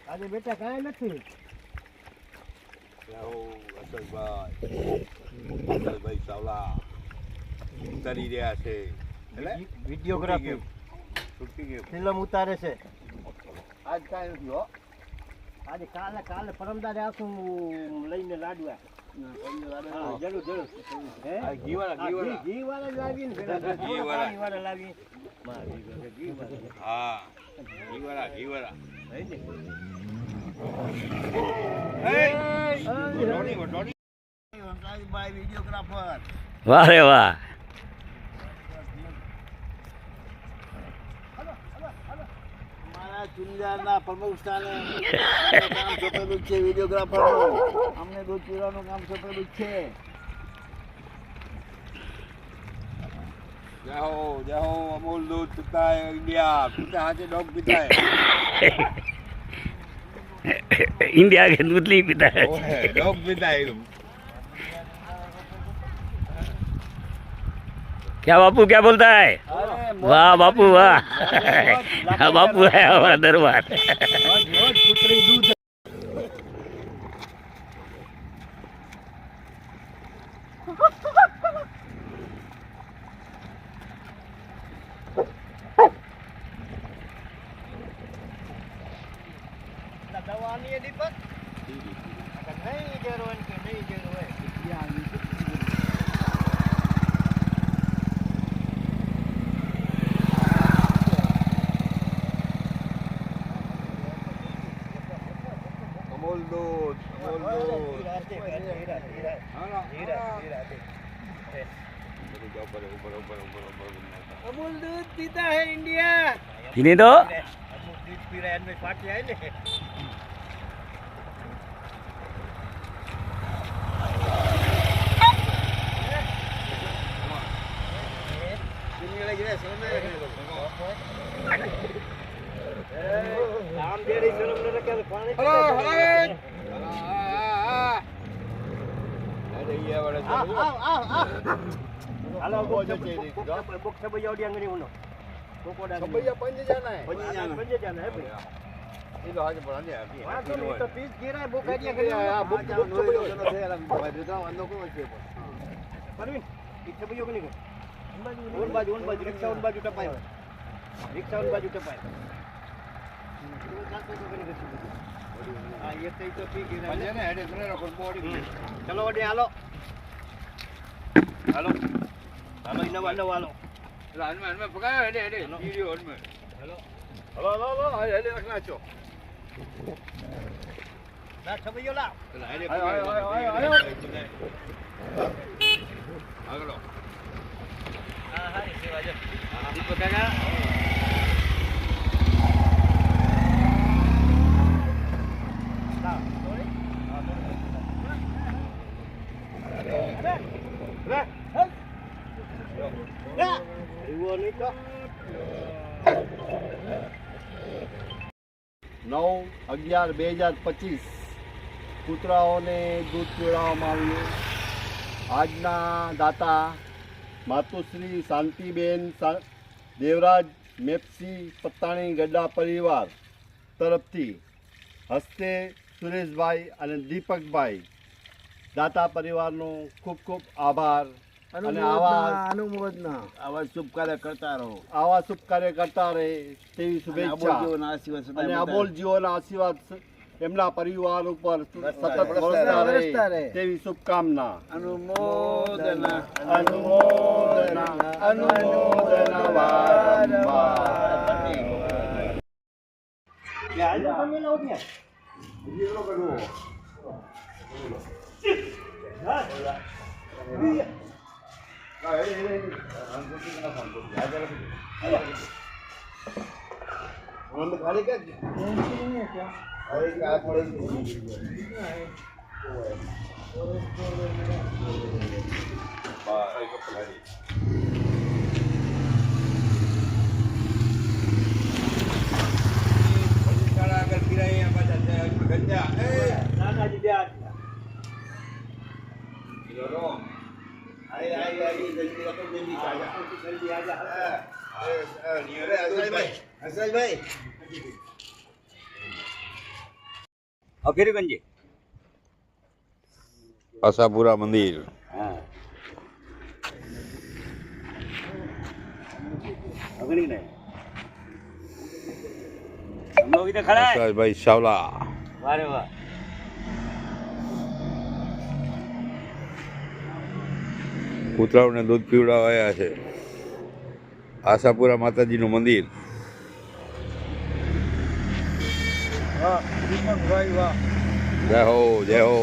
આજે બેટા કાંઈ નથી. અસલભાઈ સાવલા ઉતારી રહ્યા છે, વિડીયોગ્રાફી ફિલ્મ ઉતારે છે. આજ કાંઈ નથી હો. આજે કાલે પરમદારે આખું લઈને લાડવા. જરૂર જરૂર. ઘી વાળા લાવીને લાવી. હા ઘી વાળા વિડીયોગ્રાફર. વાહ રે વાહ. મારા ચુંજારના પ્રમુખ સ્થાને કામ સોંપેલું છે વિડીયોગ્રાફર. અમને દૂધ પીવાનું કામ સોંપેલું છે. જાઓ અમૂલ दूध पीता है इंडिया. पीता है डॉग पीता है. इंडिया के दूध नहीं पीता है, डॉग पीता है. क्या बापू क्या बोलता है? वाह बापू वाह. बापू है हमारा दरबार. દવાની દીપક નહીં જરૂર કે નહીં જરૂર હોય. अमूल दूध अमूल दूध पीता है इंडिया. पीने दो. अमूल दूध पी रहा है इनमें पार्टी है ने. નામ જેડી શરમ ન રખે તો પાણી हेलो હાલો બોક્સ ભૈયા ઓડી અંગની ઉનો કોકોડા भैया पंज जाना है. पंजे जाना है भाई. ये तो आगे बढ़ा दिया अभी. हां तो पीस गिरा है बुक आइडिया कर. हां बुक भाई देता हूं अंदर को अच्छे परवीन इथे भैया को नहीं उन बाजू रिक्शा उन बाजू टपायो. रिक्शा उन बाजू टपायो. हां ये तो पी गिरा पंजे ने हेडे सुने रखो बॉडी. चलो ओडी हालो हालो हालो इना वालो वालो. हनुमान पकाया हेडे वीडियो हनुमान. हेलो हेलो हेडे रखना छो. ना छबैयो ला. हेडे आयो આગળો. हां हां सेवा जो દીપક કાકા ला थोड़ी એવો નહીં તો 9/11/2025 કૂતરાઓને દૂધ પીવડાવવામાં આવ્યું. આજના દાતા માતુશ્રી શાંતિબેન દેવરાજ મેપ્સી પત્તાણી ગड्डा પરિવાર તરફથી હસ્તે સુરેશભાઈ અને દીપકભાઈ દાતા પરિવારનો ખૂબ ખૂબ આભાર. અને આવા શુભ કાર્ય કરતા રહે તેવી શુભેચ્છા અને અબોલ જીવોના આશીર્વાદ એમના પરિવાર ઉપર સતત વરસતા રહે તેવી શુભકામના. અનુમોદના હસરાજભાઈ ફેરગંજી આશાપુરા મંદિર હા અગણી નહીં हम लोग इधर खड़ा है આશાભાઈ સાવલા वाह वाह કૂતરાઓને દૂધ પીવડાવાયા છે આશાપુરા માતાજીનું મંદિર વાહ દીપકભાઈ વાહ જય હો જય હો